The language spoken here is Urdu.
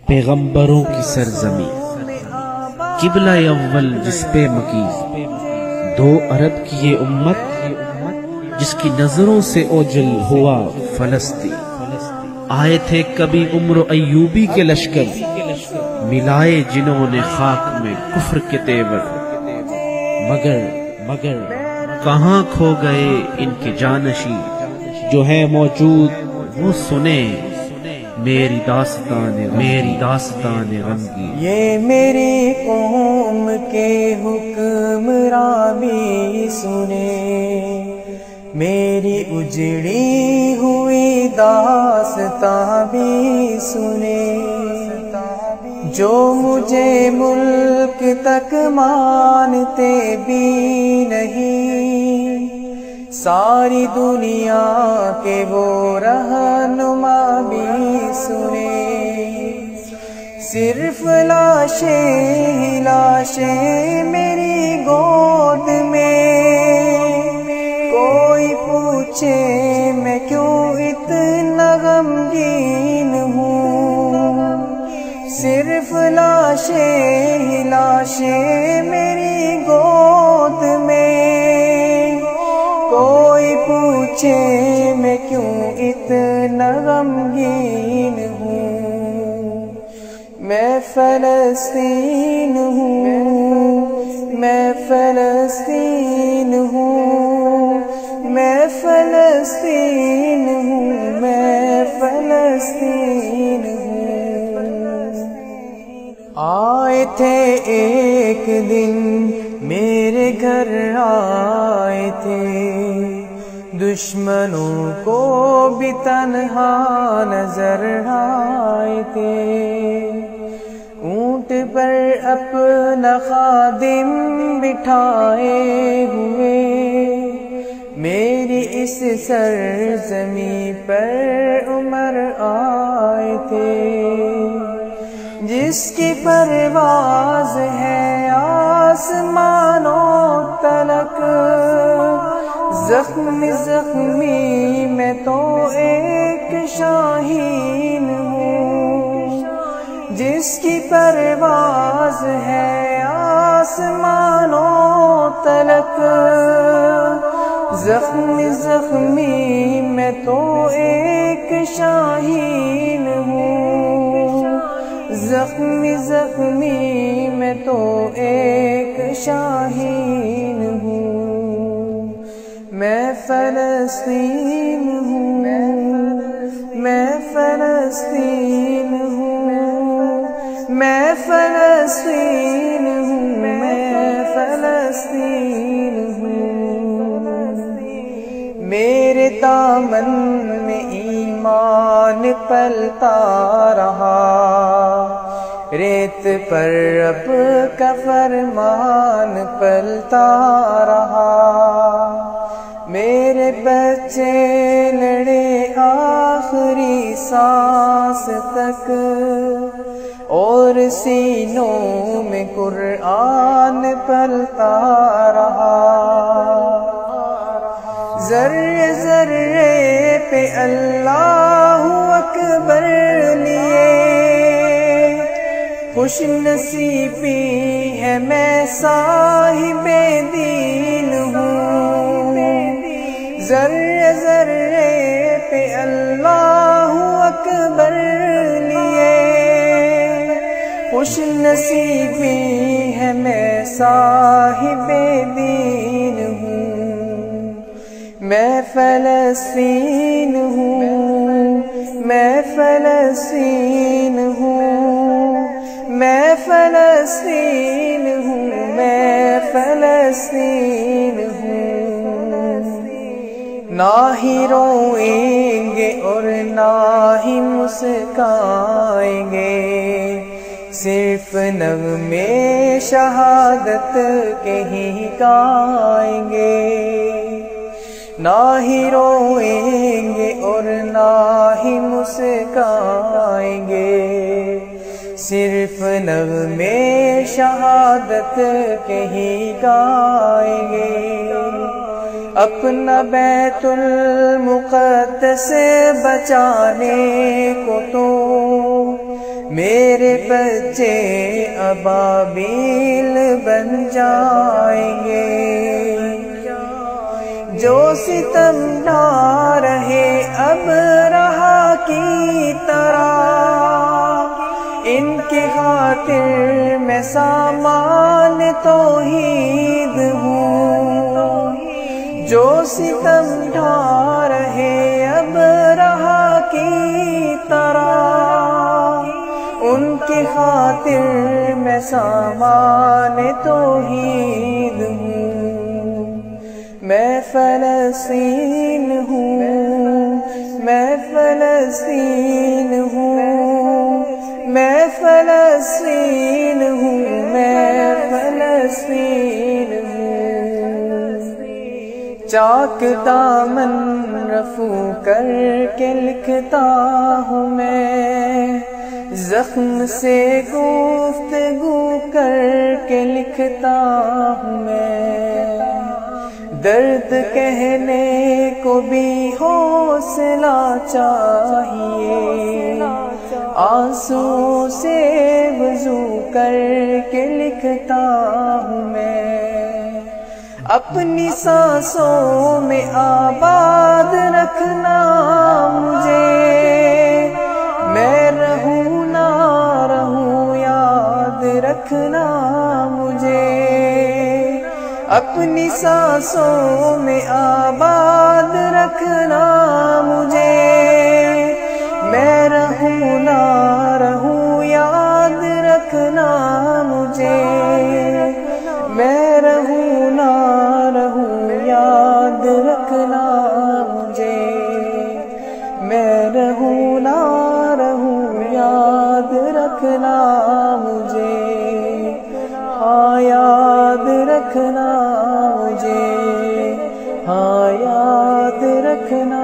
پیغمبروں کی سرزمین، قبلہ اول جس پہ مکی، 2 ارب کی یہ امت جس کی نظروں سے اوجل ہوا فلسطین۔ آئے تھے کبھی عمر ایوبی کے لشکر، ملائے جنہوں نے خاک میں کفر کے تیور، مگر کہاں کھو گئے ان کے جانشین، جو ہے موجود وہ سنے میری داستان رنگی۔ یہ میری قوم کے حکمراں بھی سنے، میری اجڑی ہوئی داستاں بھی سنے، جو مجھے ملک تک مانتے بھی نہیں، ساری دنیا کے وہ رہنما بھی سنے، صرف لاشیں میری گود میں، کوئی پوچھے میں کیوں اتنا غمگین ہوں، صرف لاشیں میری گود میں، کوئی پوچھے میں کیوں اتنا غمگین ہوں، میں فلسطین ہوں، میں فلسطین ہوں، میں فلسطین ہوں، میں فلسطین ہوں۔ آئے تھے ایک دن میرے گھر، آئے تھے دشمنوں کو بھی تنہا نظر آئے تھے، اونٹ پر اپنا خادم بٹھائے ہوئے، میری اس سرزمین پر عمر آئے تھے، جس کی پرواز ہے آسمانوں تلک، زخمی میں تو ایک شاہین ہوں، جس کی پرواز ہے آسمانوں تلک، زخمی میں تو ایک شاہین ہوں، زخمی میں تو ایک شاہین ہوں، میں فلسطین ہوں، میں فلسطین ہوں، میں فلسطین ہوں، میں فلسطین ہوں، میرے دامن میں ایمان پلتا رہا، ریت پر رب کا فرمان پلتا رہا، میرے بچے لڑے آخری سانس تک، اور سینوں میں قرآن پلتا رہا، ذرے ذرے پہ اللہ اکبر لیے، خوش نصیبی ہے میں صاحب دین ہوں، ذرے ذرے پہ اللہ اکبر لیے، خوش نصیبی ہے میں صاحب دین ہوں، میں فلسطین ہوں، میں فلسطین ہوں، میں فلسطین ہوں، میں فلسطین ہوں، نہ ہی روئیں گے اور نہ ہی مسکائیں گے، صرف نغمے شہادت کے ہی گائیں گے، نہ ہی روئیں گے اور نہ ہی مسکائیں گے، صرف نغمے شہادت کے ہی گائیں گے، اپنا بیت المقدس بچانے کو تو میرے بچے ابابیل بن جائیں گے، جو ستم ڈھا رہے اب رہا کی طرح، ان کی خاطر میں سامان توحید ہوں، جو ستم ڈھا رہے اب رہا کی طرح، ان کی خاطر میں سامان توحید ہوں۔ میں فلسطین ہوں، میں فلسطین ہوں، میں فلسطین ہوں، میں فلسطین ہوں۔ چاک دامن رفو کر کے لکھتا ہوں میں، زخم سے گفتگو کر کے لکھتا ہوں میں، درد کہنے کو بھی حوصلہ چاہیے، آنسو سے وضو کر کے لکھتا ہوں میں، اپنی سانسوں میں آباد رکھنا مجھے، میں رہوں نہ رہوں یاد رکھنا مجھے، اپنی سانسوں میں آباد رکھنا مجھے، میں رہوں نہ رہوں یاد رکھنا مجھے، میں رہوں نہ رہوں یاد رکھنا مجھے، میں رہوں نہ رہوں یاد رکھنا مجھے، ہاں یاد رکھنا مجھے، ہاں یاد رکھنا